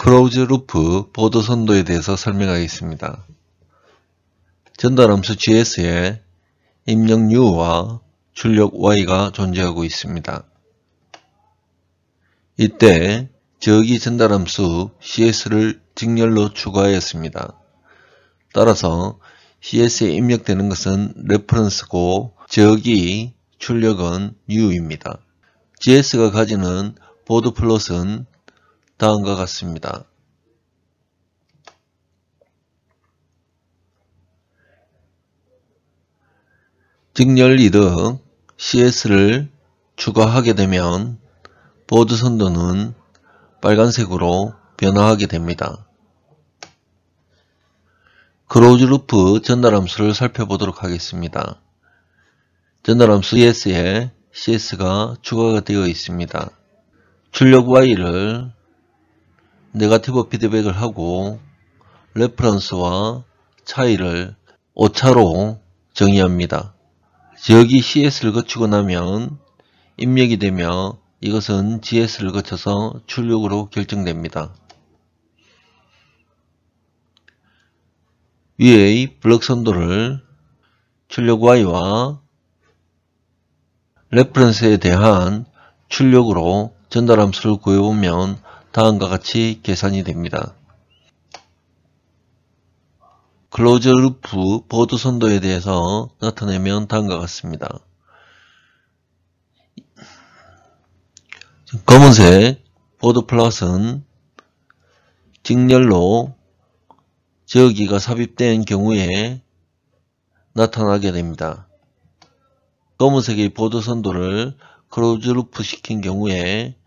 클로즈 루프 보드 선도에 대해서 설명하겠습니다. 전달함수 GS에 입력 U와 출력 Y가 존재하고 있습니다. 이때 저기 전달함수 CS를 직렬로 추가하였습니다. 따라서 CS에 입력되는 것은 레퍼런스고 저기 출력은 U입니다. GS가 가지는 보드 플롯은 다음과 같습니다. 직렬 이득 CS를 추가하게 되면 보드 선도는 빨간색으로 변화하게 됩니다. 클로즈 루프 전달함수를 살펴보도록 하겠습니다. 전달함수 GS에 CS가 추가가 되어 있습니다. 출력 Y를 네거티브 피드백을 하고 레퍼런스와 차이를 오차로 정의합니다. 여기 CS를 거치고 나면 입력이 되며 이것은 GS를 거쳐서 출력으로 결정됩니다. 위의 블럭 선도를 출력 Y와 레퍼런스에 대한 출력으로 전달함수를 구해보면 다음과 같이 계산이 됩니다. 클로즈 루프 보드 선도에 대해서 나타내면 다음과 같습니다. 검은색 보드 플롯은 직렬로 저기가 삽입된 경우에 나타나게 됩니다. 검은색의 보드 선도를 클로즈 루프 시킨 경우에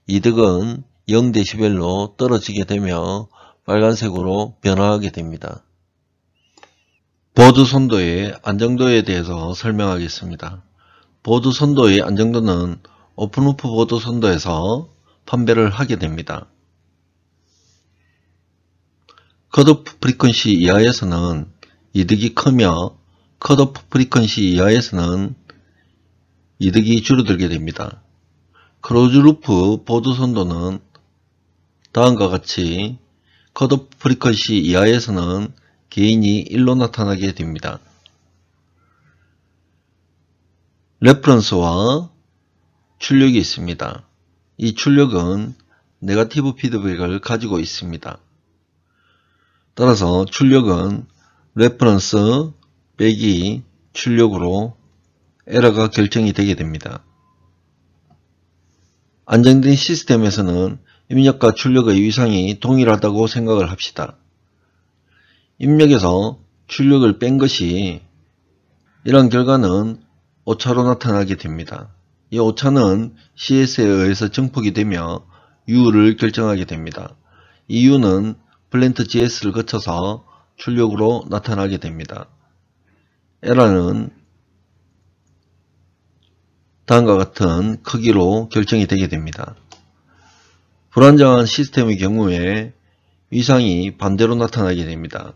이득은 0dB로 떨어지게 되며 빨간색으로 변화하게 됩니다. 보드 선도의 안정도에 대해서 설명하겠습니다. 보드 선도의 안정도는 오픈루프 보드 선도에서 판별을 하게 됩니다. 컷오프 프리퀀시 이하에서는 이득이 크며 컷오프 프리퀀시 이하에서는 이득이 줄어들게 됩니다. 클로즈 루프 보드 선도는 다음과 같이 컷오프 프리퀀시 이하에서는 게인이 1로 나타나게 됩니다. 레퍼런스와 출력이 있습니다. 이 출력은 네거티브 피드백을 가지고 있습니다. 따라서 출력은 레퍼런스 빼기 출력으로 에러가 결정이 되게 됩니다. 안정된 시스템에서는 입력과 출력의 위상이 동일하다고 생각을 합시다. 입력에서 출력을 뺀 것이 이런 결과는 오차로 나타나게 됩니다. 이 오차는 CS에 의해서 증폭이 되며 U를 결정하게 됩니다. 이 U는 블렌트 GS를 거쳐서 출력으로 나타나게 됩니다. 에러는 다음과 같은 크기로 결정이 되게 됩니다. 불안정한 시스템의 경우에 위상이 반대로 나타나게 됩니다.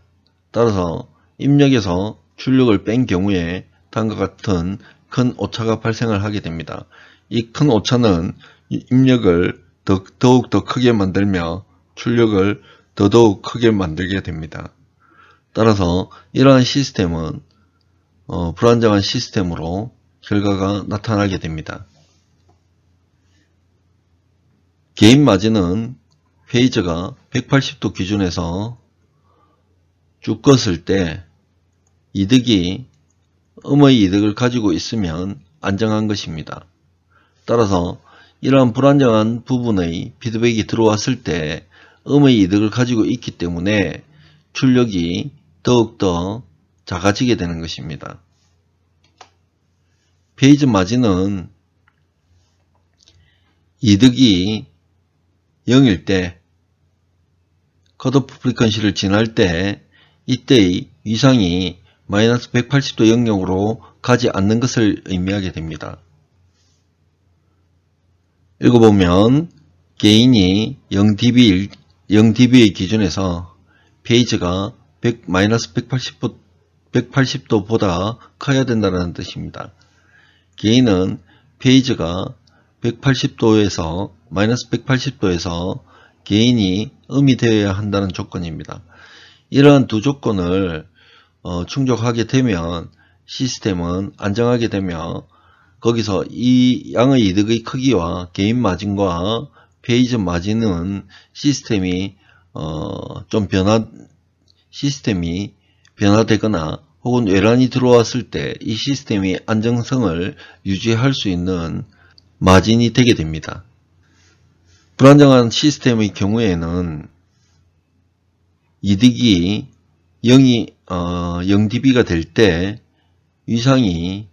따라서 입력에서 출력을 뺀 경우에 다음과 같은 큰 오차가 발생을 하게 됩니다. 이 큰 오차는 입력을 더욱 더 크게 만들며 출력을 더더욱 크게 만들게 됩니다. 따라서 이러한 시스템은 불안정한 시스템으로 결과가 나타나게 됩니다. 게인 마진은 페이저가 180도 기준에서 쭉 껐을 때 이득이 음의 이득을 가지고 있으면 안정한 것입니다. 따라서 이러한 불안정한 부분의 피드백이 들어왔을 때 음의 이득을 가지고 있기 때문에 출력이 더욱더 작아지게 되는 것입니다. 페이즈 마진은 이득이 0일 때 컷오프 프리퀀시를 지날 때 이때의 위상이 마이너스 180도 영역으로 가지 않는 것을 의미하게 됩니다. 읽어보면 게인이 0dB의 기준에서 페이지가 마이너스 180도보다 커야 된다는 뜻입니다. 게인은 페이지가 180도에서 마이너스 180도에서 개인이 음이 되어야 한다는 조건입니다. 이러한 두 조건을 충족하게 되면 시스템은 안정하게 되며 거기서 이 양의 이득의 크기와 개인 마진과 페이지 마진은 시스템이 변화되거나 혹은 외란이 들어왔을 때 이 시스템이 안정성을 유지할 수 있는 마진이 되게 됩니다. 불안정한 시스템의 경우에는 이득이 0dB가 될 때 위상이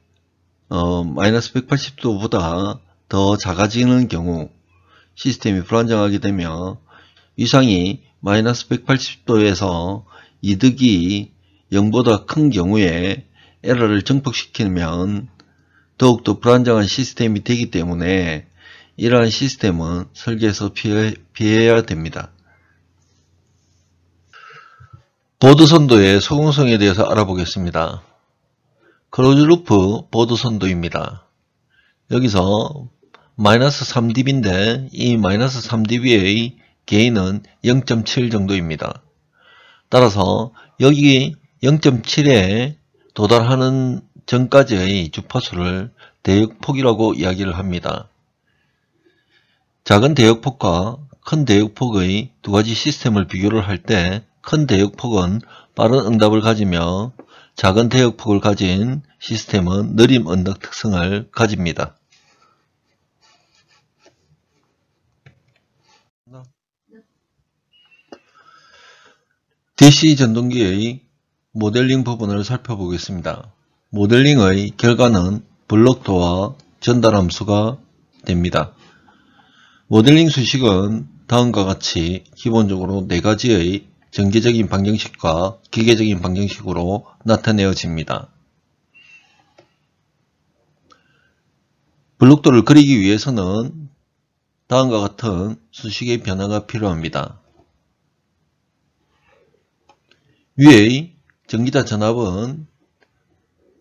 마이너스 180도보다 더 작아지는 경우 시스템이 불안정하게 되며 위상이 마이너스 180도에서 이득이 0보다 큰 경우에 에러를 증폭시키면 더욱더 불안정한 시스템이 되기 때문에 이러한 시스템은 설계에서 피해야 됩니다. 보드 선도의 소공성에 대해서 알아보겠습니다. 클로즈 루프 보드 선도입니다. 여기서 마이너스 3dB인데 이 마이너스 3dB의 게인은 0.7 정도입니다. 따라서 여기 0.7에 도달하는 전까지의 주파수를 대역폭이라고 이야기를 합니다. 작은 대역폭과 큰 대역폭의 두 가지 시스템을 비교를 할 때 큰 대역폭은 빠른 응답을 가지며 작은 대역폭을 가진 시스템은 느림 응답 특성을 가집니다. DC 전동기의 모델링 부분을 살펴보겠습니다. 모델링의 결과는 블록도와 전달함수가 됩니다. 모델링 수식은 다음과 같이 기본적으로 4가지의 전개적인 방정식과 기계적인 방정식으로 나타내어집니다. 블록도를 그리기 위해서는 다음과 같은 수식의 변화가 필요합니다. 위의 전기자 전압은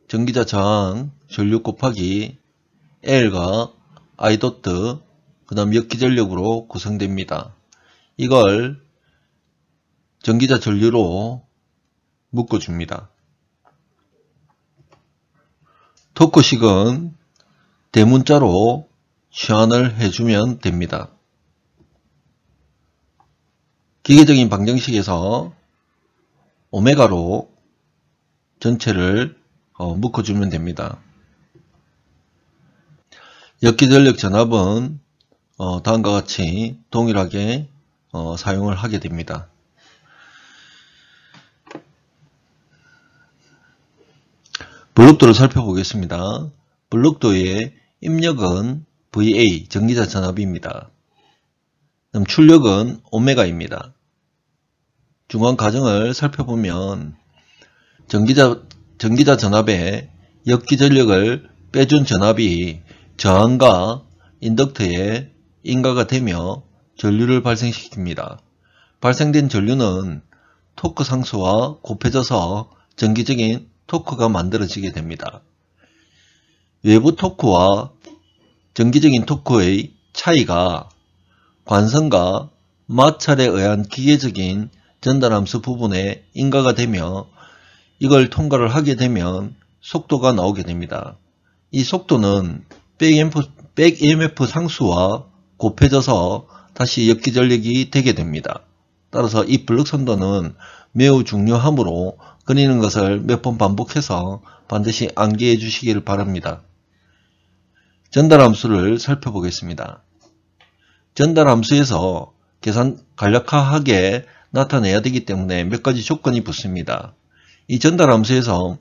전기자 저항 전류 곱하기 L과 I 도트 그 다음 역기전력으로 구성됩니다. 이걸 전기자 전류로 묶어줍니다. 토크식은 대문자로 시환을 해주면 됩니다. 기계적인 방정식에서 오메가로 전체를 묶어주면 됩니다. 역기전력 전압은 다음과 같이 동일하게 사용을 하게 됩니다. 블록도를 살펴보겠습니다. 블록도의 입력은 VA 전기자 전압입니다. 그럼 출력은 오메가입니다. 중간 과정을 살펴보면 전기자 전압에 역기전력을 빼준 전압이 저항과 인덕터에 인가가 되며 전류를 발생시킵니다. 발생된 전류는 토크 상수와 곱해져서 전기적인 토크가 만들어지게 됩니다. 외부 토크와 전기적인 토크의 차이가 관성과 마찰에 의한 기계적인 전달함수 부분에 인가가 되며 이걸 통과를 하게 되면 속도가 나오게 됩니다. 이 속도는 백 EMF 상수와 곱해져서 다시 역기전력이 되게 됩니다. 따라서 이 블록 선도는 매우 중요하므로 그리는 것을 몇 번 반복해서 반드시 암기해 주시기를 바랍니다. 전달함수를 살펴보겠습니다. 전달함수에서 계산 간략하게 나타내야 되기 때문에 몇 가지 조건이 붙습니다. 이 전달함수에서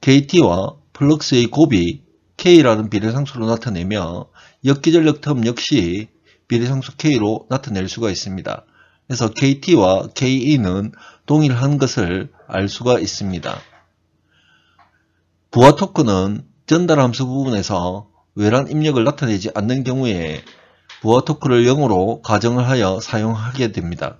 KT와 플럭스의 곱이 K라는 비례상수로 나타내며 역기전력 텀 역시 비례상수 K로 나타낼 수가 있습니다. 그래서 KT와 KE는 동일한 것을 알 수가 있습니다. 부하 토크는 전달함수 부분에서 외란 입력을 나타내지 않는 경우에 부하 토크를 0으로 가정을 하여 사용하게 됩니다.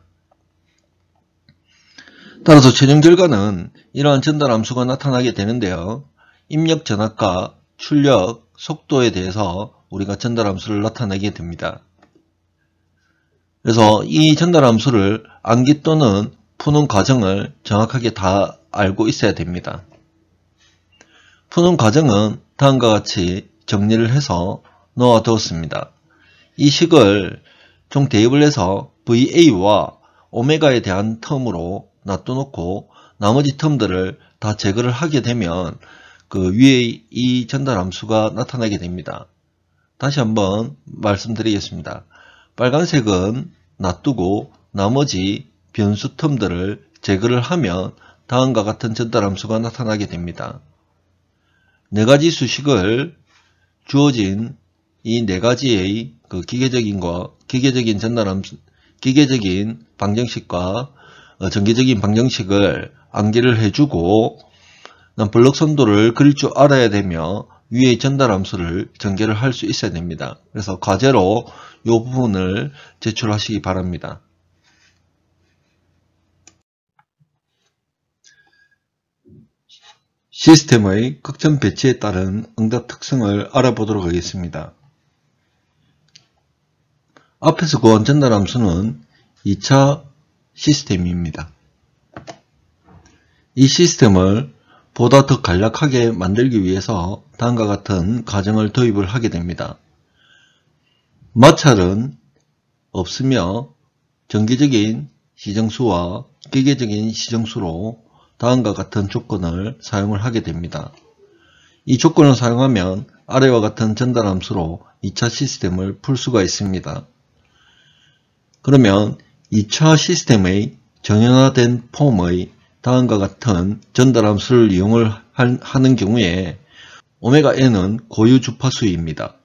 따라서 최종 결과는 이러한 전달함수가 나타나게 되는데요. 입력 전압과 출력 속도에 대해서 우리가 전달함수를 나타내게 됩니다. 그래서 이 전달함수를 암기 또는 푸는 과정을 정확하게 다 알고 있어야 됩니다. 푸는 과정은 다음과 같이 정리를 해서 놓아두었습니다. 이 식을 총 대입을 해서 VA와 오메가에 대한 텀으로 놔둬놓고 나머지 텀들을 다 제거를 하게 되면 그 위에 이 전달함수가 나타나게 됩니다. 다시 한번 말씀드리겠습니다. 빨간색은 놔두고 나머지 변수 텀들을 제거를 하면 다음과 같은 전달함수가 나타나게 됩니다. 네 가지 수식을 주어진 이 네 가지의 그 기계적인 전달함수, 기계적인 방정식과 전개적인 방정식을 암기를 해주고 블록 선도를 그릴 줄 알아야 되며 위의 전달함수를 전개를 할 수 있어야 됩니다. 그래서 과제로 이 부분을 제출하시기 바랍니다. 시스템의 극점 배치에 따른 응답 특성을 알아보도록 하겠습니다. 앞에서 구한 전달함수는 2차 시스템입니다. 이 시스템을 보다 더 간략하게 만들기 위해서 다음과 같은 과정을 도입을 하게 됩니다. 마찰은 없으며 정기적인 시정수와 기계적인 시정수로 다음과 같은 조건을 사용을 하게 됩니다. 이 조건을 사용하면 아래와 같은 전달함수로 2차 시스템을 풀 수가 있습니다. 그러면 2차 시스템의 정연화된 폼의 다음과 같은 전달함수를 이용을 하는 경우에 오메가 n은 고유 주파수입니다.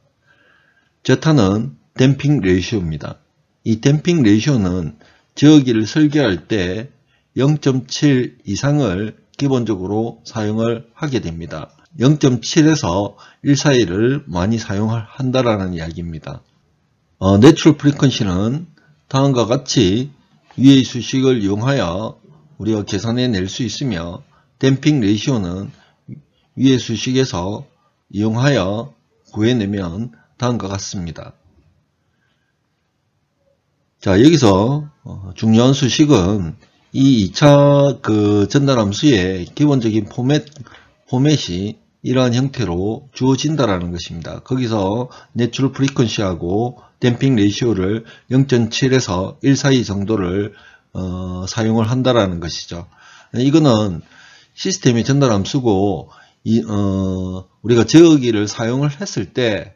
제타는 댐핑 레이시오입니다. 이 댐핑 레이시오는 저기를 설계할 때 0.7 이상을 기본적으로 사용을 하게 됩니다. 0.7에서 1 사이를 많이 사용한다라는 이야기입니다. 내추럴 프리퀀시는 다음과 같이 위의 수식을 이용하여 우리가 계산해 낼 수 있으며 댐핑 레이시오는 위의 수식에서 이용하여 구해내면 다음과 같습니다. 자, 여기서 중요한 수식은 이 2차 그 전달함수의 기본적인 포맷이 이러한 형태로 주어진다라는 것입니다. 거기서 내추럴 프리퀀시하고 댐핑 레이시오를 0.7에서 1 사이 정도를 사용을 한다라는 것이죠. 이거는 시스템의 전달함수고 우리가 저기를 사용을 했을 때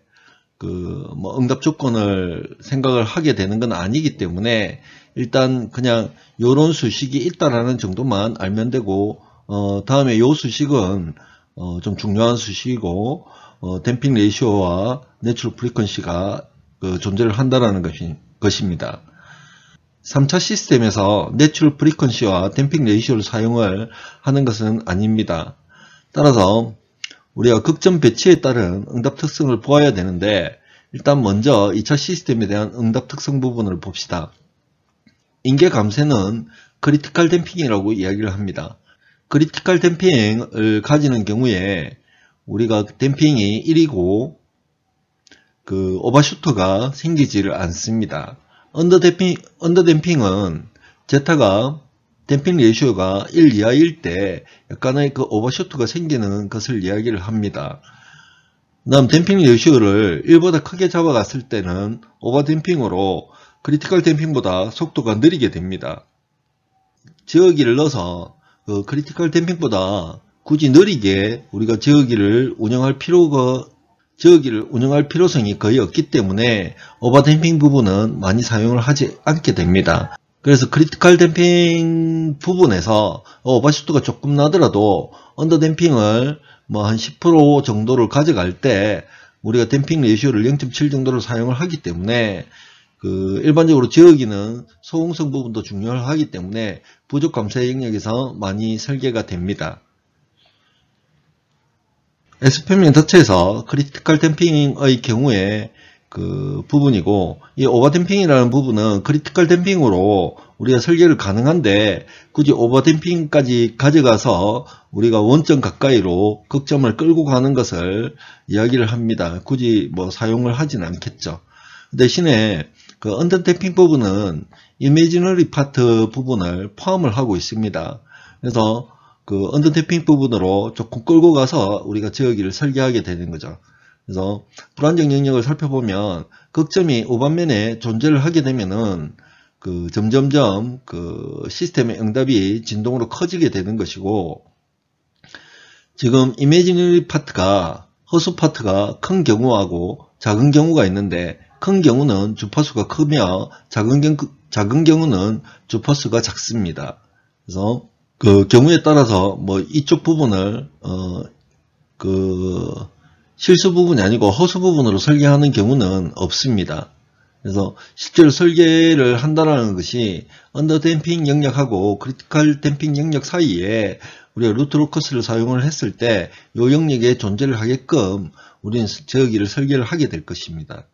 응답 조건을 생각을 하게 되는 건 아니기 때문에 일단 그냥 요런 수식이 있다라는 정도만 알면 되고 다음에 요 수식은 좀 중요한 수식이고 댐핑 레이시오와 내추럴 프리퀀시가 존재를 한다라는 것입니다. 3차 시스템에서 내추럴 프리퀀시와 댐핑 레이시오를 사용을 하는 것은 아닙니다. 따라서 우리가 극점 배치에 따른 응답 특성을 보아야 되는데 일단 먼저 2차 시스템에 대한 응답 특성 부분을 봅시다. 인계 감쇄는 크리티컬 댐핑이라고 이야기를 합니다. 크리티컬 댐핑을 가지는 경우에 우리가 댐핑이 1이고 오버슈트가 생기지를 않습니다. 언더댐핑은 제타가 댐핑 레이시오가 1 이하일 때 약간의 오버슈트가 생기는 것을 이야기를 합니다. 다음 댐핑 레이시오를 1보다 크게 잡아갔을 때는 오버댐핑으로 크리티컬 댐핑보다 속도가 느리게 됩니다. 저기를 넣어서 크리티컬 댐핑보다 굳이 느리게 우리가 저기를 운영할 필요성이 거의 없기 때문에 오버댐핑 부분은 많이 사용을 하지 않게 됩니다. 그래서 크리티컬 댐핑 부분에서 오버슈트가 조금 나더라도 언더댐핑을 한 10% 정도를 가져갈 때 우리가 댐핑 레이시오를 0.7 정도를 사용을 하기 때문에 일반적으로 저기는 소음성 부분도 중요하기 때문에 부족 감쇄 영역에서 많이 설계가 됩니다. S표면 자체에서 크리티컬 댐핑의 경우에 부분이고 이 오버댐핑이라는 부분은 크리티컬 댐핑으로 우리가 설계를 가능한데 굳이 오버댐핑까지 가져가서 우리가 원점 가까이로 극점을 끌고 가는 것을 이야기를 합니다. 굳이 사용을 하진 않겠죠. 대신에 그 언더댐핑 부분은 이미지너리 파트 부분을 포함을 하고 있습니다. 그래서 그 언더댐핑 부분으로 조금 끌고 가서 우리가 저기를 설계하게 되는 거죠. 그래서 불안정 영역을 살펴보면 극점이 오반면에 존재를 하게 되면은 그 점점점 그 시스템의 응답이 진동으로 커지게 되는 것이고, 지금 이미지너리 파트가 허수 파트가 큰 경우하고 작은 경우가 있는데, 큰 경우는 주파수가 크며 작은 경우는 주파수가 작습니다. 그래서 그 경우에 따라서 뭐 이쪽 부분을 그 실수 부분이 아니고 허수 부분으로 설계하는 경우는 없습니다. 그래서 실제로 설계를 한다는 것이 언더 댐핑 영역하고 크리티컬 댐핑 영역 사이에 우리가 루트 로커스를 사용을 했을 때 이 영역에 존재를 하게끔 우리는 저기를 설계를 하게 될 것입니다.